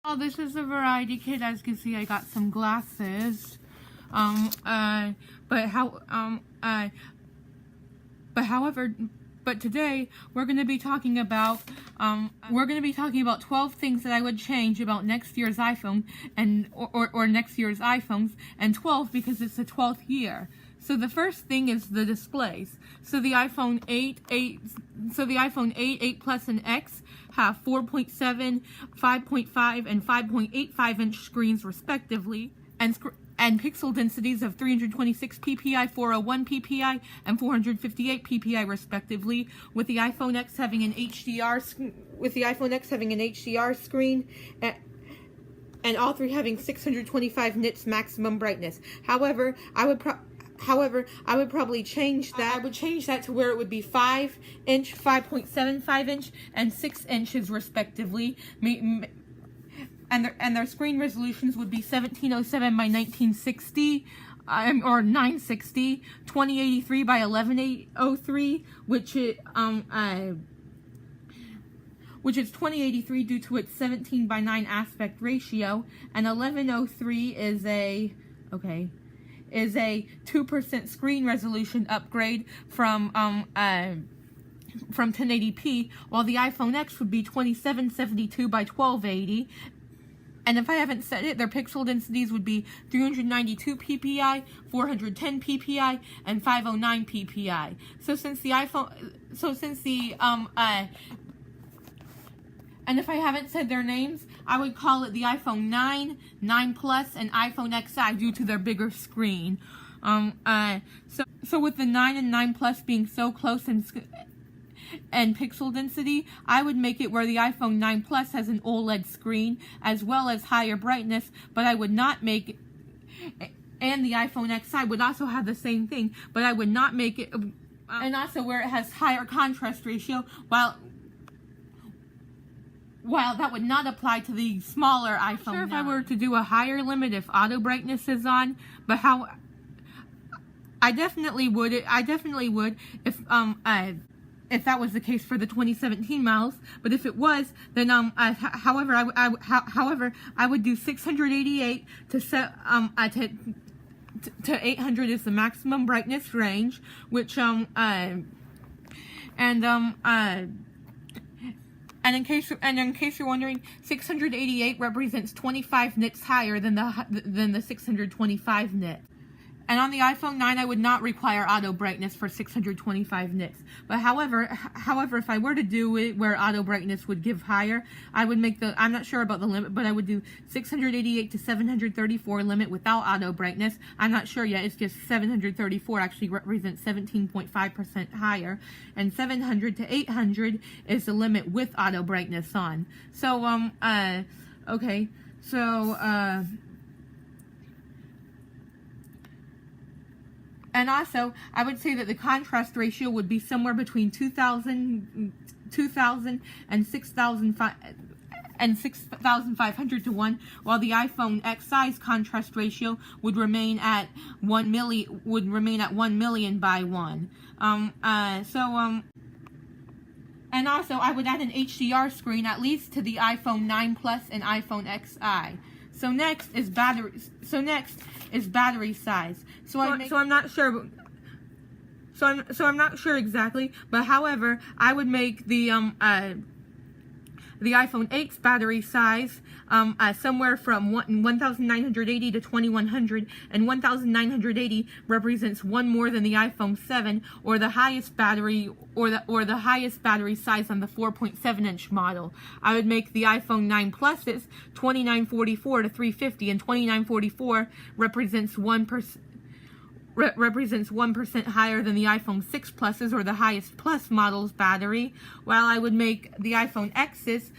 Oh, this is a variety kit. As you can see, I got some glasses. But today we're going to be talking about 12 things that I would change about next year's iPhone or next year's iPhones, and 12 because it's the 12th year. So the first thing is the displays. So the iPhone 8, 8 Plus, and X have 4.7, 5.5, and 5.85 inch screens respectively, and pixel densities of 326 ppi, 401 ppi, and 458 ppi respectively, with the iPhone X having an HDR screen, and all three having 625 nits maximum brightness. However, I would probably change that. I would change that to where it would be 5 inch, 5.75 inch, and 6 inches respectively. And their screen resolutions would be 1707 by 1960, or 960, 2083 by 1103, which is 2083 due to its 17 by 9 aspect ratio, and 1103 is a 2% screen resolution upgrade from 1080p, while the iPhone X would be 2772 by 1280. And if I haven't said it, their pixel densities would be 392 ppi, 410 ppi, and 509 ppi. And if I haven't said their names, I would call it the iPhone 9, 9 Plus, and iPhone XI due to their bigger screen. So with the 9 and 9 Plus being so close and pixel density, I would make it where the iPhone 9 Plus has an OLED screen as well as higher brightness, but I would not make it, and the iPhone XI would also have the same thing, but I would not make it, and also where it has higher contrast ratio, while that would not apply to the smaller iPhone 9. If I were to do a higher limit if auto brightness is on, but I definitely would if that was the case for the 2017 models. But if it was, then however I would do 688 to 800 is the maximum brightness range, which And in case you're wondering, 688 represents 25 nits higher than the 625 nit. And on the iPhone 9, I would not require auto brightness for 625 nits. But however, if I were to do it where auto brightness would give higher, I would make I'm not sure about the limit, but I would do 688 to 734 limit without auto brightness. I'm not sure yet. It's just 734 actually represents 17.5% higher, and 700 to 800 is the limit with auto brightness on. So okay, so and also, I would say that the contrast ratio would be somewhere between 2,000 and 6,500 to 1, while the iPhone XI's contrast ratio would remain at 1 million by 1. And also, I would add an HDR screen at least to the iPhone 9 Plus and iPhone XI. So next is battery size. I'm not sure. So I'm not sure exactly, but however, I would make the iPhone 8's battery size somewhere from 1980 to 2100, and 1980 represents one more than the iPhone 7 or the highest battery size on the 4.7 inch model. I would make the iPhone 9 Plus's 2944 to 350, and 2944 represents 1% higher than the iPhone 6 Plus's or the highest Plus model's battery, while I would make the iPhone X's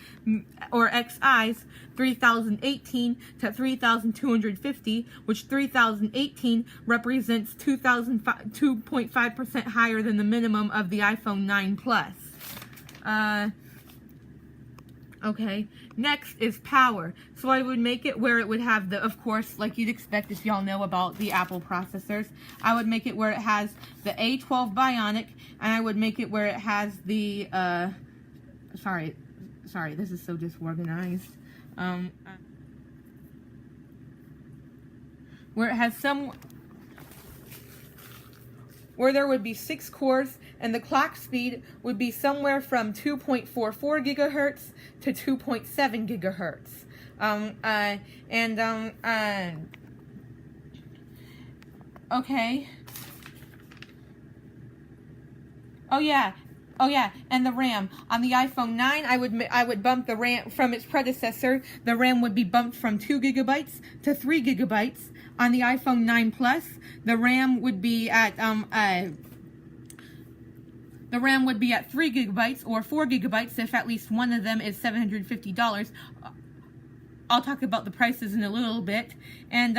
or XI's 3018 to 3250, which 3018 represents 2.5% higher than the minimum of the iPhone 9 Plus. Okay, next is power. So I would make it where it would have of course, like you'd expect if y'all know about the Apple processors, I would make it where it has the A12 Bionic, and I would make it where it has the, sorry, this is so disorganized. where it has where there would be 6 cores, and the clock speed would be somewhere from 2.44 gigahertz to 2.7 gigahertz. Okay. Oh yeah, and the RAM. On the iPhone 9, I would bump the RAM from its predecessor. The RAM would be bumped from 2 gigabytes to 3 gigabytes. On the iPhone 9 Plus, the RAM would be at 3 gigabytes or 4 gigabytes if at least one of them is $750. I'll talk about the prices in a little bit. And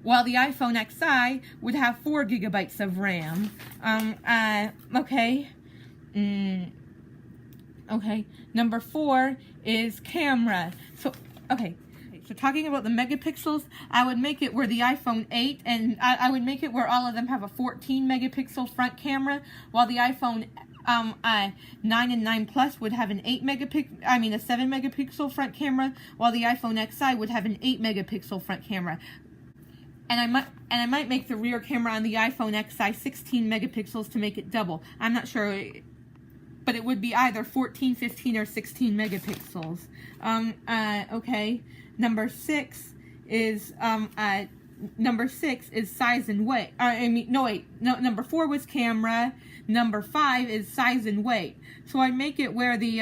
while the iPhone XI would have 4 gigabytes of RAM. Okay. Okay. Number 4 is camera. So talking about the megapixels, I would make it where the iPhone 8, and I would make it where all of them have a 14 megapixel front camera, while the iPhone 9 and 9 Plus would have a 7 megapixel front camera, while the iPhone XI would have an 8 megapixel front camera. And I might make the rear camera on the iPhone XI 16 megapixels to make it double. I'm not sure, but it would be either 14, 15, or 16 megapixels. Okay. Number 6 is size and weight. Number 4 was camera. Number 5 is size and weight. So I make it where the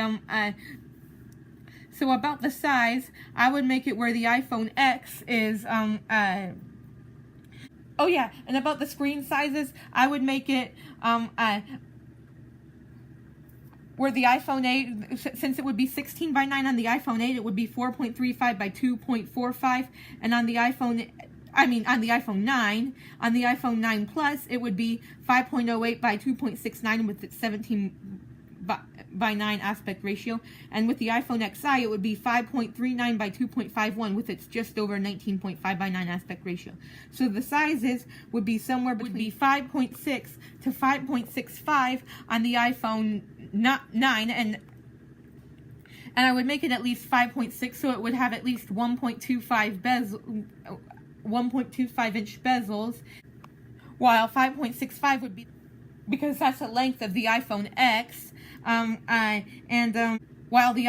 so about the size, I would make it where the iPhone X is oh yeah, and about the screen sizes, I would make it where the iPhone 8, since it would be 16 by 9 on the iPhone 8, it would be 4.35 by 2.45, and on the iPhone 9, on the iPhone 9 Plus, it would be 5.08 by 2.69 with its 17 by 9 aspect ratio, and with the iPhone XI, it would be 5.39 by 2.51 with its just over 19.5 by 9 aspect ratio. So the sizes would be somewhere between 5.6 to 5.65 on the iPhone 9, and I would make it at least 5.6, so it would have at least 1.25 inch bezels, while 5.65 would be, because that's the length of the iPhone X. While the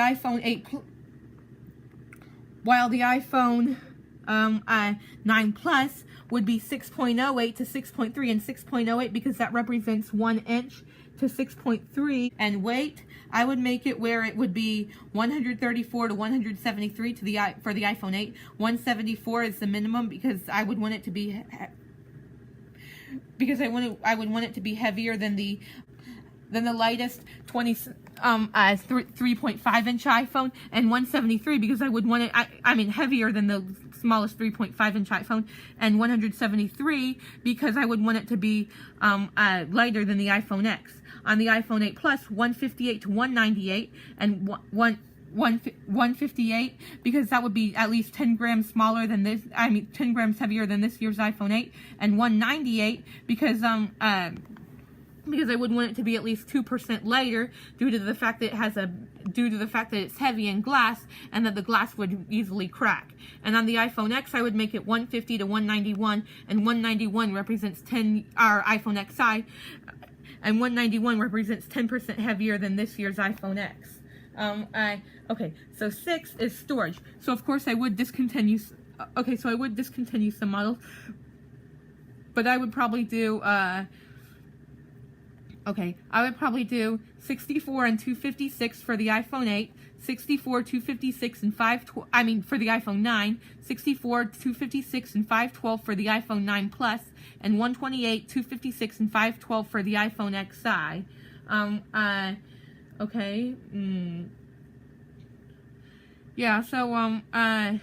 iPhone 9 Plus would be 6.08 to 6.3, and 6.08 because that represents 1 inch to 6.3, and weight, I would make it where it would be 134 to 173 for the iPhone 8. 174 is the minimum because I would want it to be I would want it to be heavier than the lightest 3.5 inch iPhone, and 173 because I would want it, heavier than the smallest 3.5 inch iPhone, and 173 because I would want it to be lighter than the iPhone X. On the iPhone 8 Plus, 158 to 198, and 158 because that would be at least 10 grams smaller than this, 10 grams heavier than this year's iPhone 8, and 198 because I would want it to be at least 2% lighter due to the fact that it's heavy in glass and that the glass would easily crack. And on the iPhone X, I would make it 150 to 191, and 191 represents our iPhone XI, and 191 represents 10% heavier than this year's iPhone X. Okay, so 6 is storage. So of course I would discontinue. Okay, so I would discontinue some models, but I would probably do. Okay, I would probably do 64 and 256 for the iPhone 8, 64, 256, and 512, for the iPhone 9, 64, 256, and 512 for the iPhone 9 Plus, and 128, 256, and 512 for the iPhone XI. Okay, yeah, so, and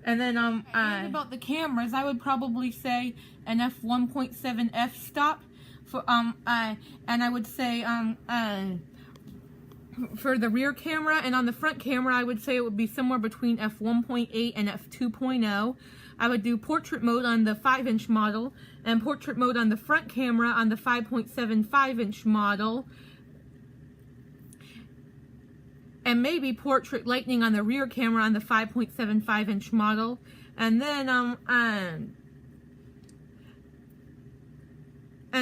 then, about the cameras, I would probably say an f1.7 f-stop. And I would say, for the rear camera, and on the front camera, I would say it would be somewhere between f1.8 and f2.0. I would do portrait mode on the 5-inch model, and portrait mode on the front camera on the 5.75-inch model. and maybe portrait lighting on the rear camera on the 5.75 inch model. And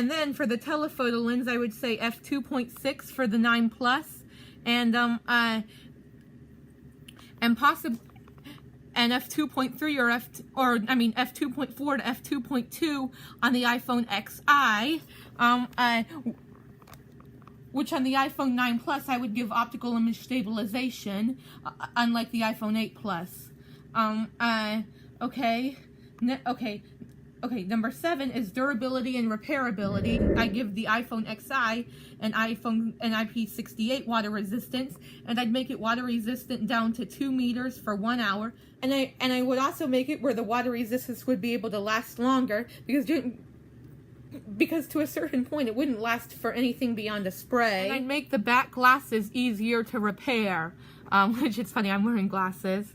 then for the telephoto lens, I would say f2.6 for the 9 Plus, and possibly f2.3 f2.4 to f2.2 on the iPhone XI, which on the iPhone 9 Plus I would give optical image stabilization, unlike the iPhone 8 Plus. Okay, number 7 is durability and repairability. I give the iPhone XI an IP68 water resistance, and I'd make it water resistant down to 2 meters for 1 hour. And I would also make it where the water resistance would be able to last longer, because to a certain point it wouldn't last for anything beyond a spray. And I'd make the back glasses easier to repair, which is funny, I'm wearing glasses.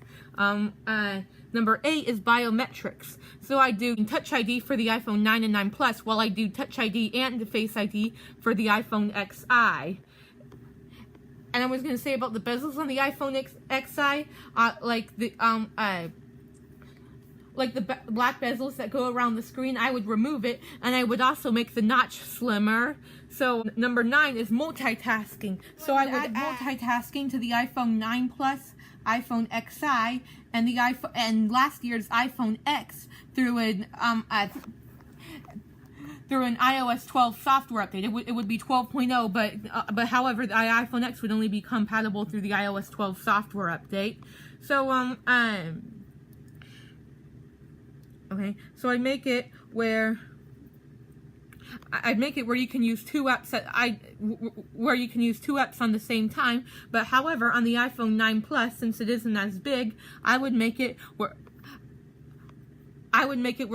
Number 8 is biometrics. So I do Touch ID for the iPhone 9 and 9 Plus, while I do Touch ID and Face ID for the iPhone XI. And I was going to say about the bezels on the iPhone XI, like the black bezels that go around the screen, I would remove it, and I would also make the notch slimmer. So number 9 is multitasking. So I would add multitasking to the iPhone 9 Plus, iPhone XI, and last year's iPhone X through an iOS 12 software update. It would be 12.0, but however, the iPhone X would only be compatible through the iOS 12 software update. So okay, so I'd make it where you can use two apps on the same time. But however, on the iPhone 9 Plus, since it isn't as big, I would make it where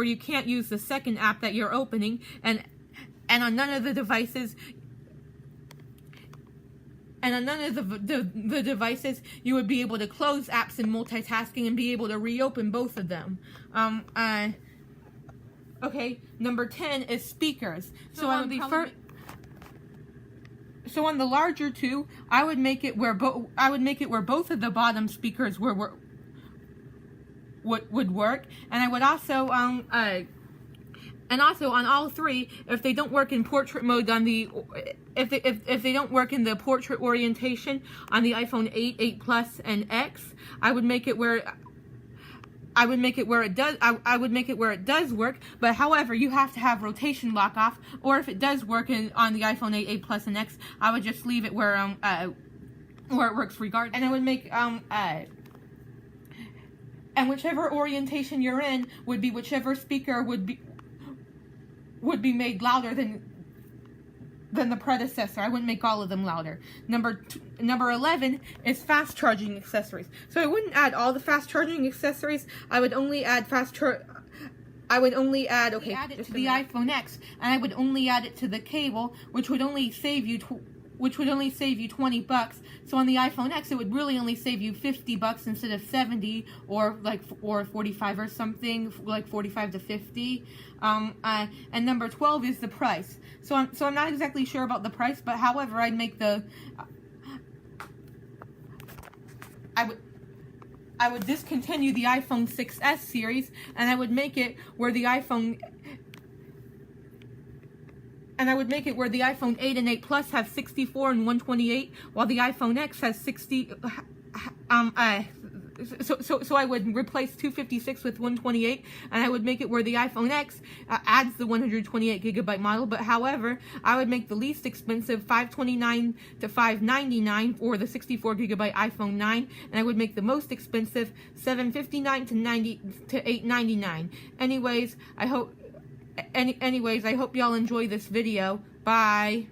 you can't use the second app that you're opening, and on none of the devices. And on none of the devices, you would be able to close apps in multitasking and be able to reopen both of them. Okay, number 10 is speakers. So on the larger two, I would make it where both of the bottom speakers would work, and I would also and also on all three, if they don't work in portrait mode if they don't work in the portrait orientation on the iPhone 8, 8 Plus, and X, I would make it where it does work. But however, you have to have rotation lock off, or if it does work on the iPhone 8, 8 Plus, and X, I would just leave it where it works regardless. And I would make and whichever orientation you're in would be whichever speaker would be made louder than the predecessor. I wouldn't make all of them louder. Number 11 is fast charging accessories. So I wouldn't add all the fast charging accessories. I would only add add it to the iPhone X, and I would only add it to the cable, which would only save you $20. So on the iPhone X, it would really only save you $50 instead of 70, or 45 or something, like 45 to 50. And number 12 is the price. So I'm not exactly sure about the price, but however, I'd make I would discontinue the iPhone 6s series, and I would make it where the iPhone 8 and 8 Plus have 64 and 128, while the iPhone X has 60. So I would replace 256 with 128, and I would make it where the iPhone X adds the 128 gigabyte model. But however, I would make the least expensive $529 to $599 for the 64 gigabyte iPhone 9, and I would make the most expensive $759 to $899. Anyways, I hope y'all enjoy this video. Bye.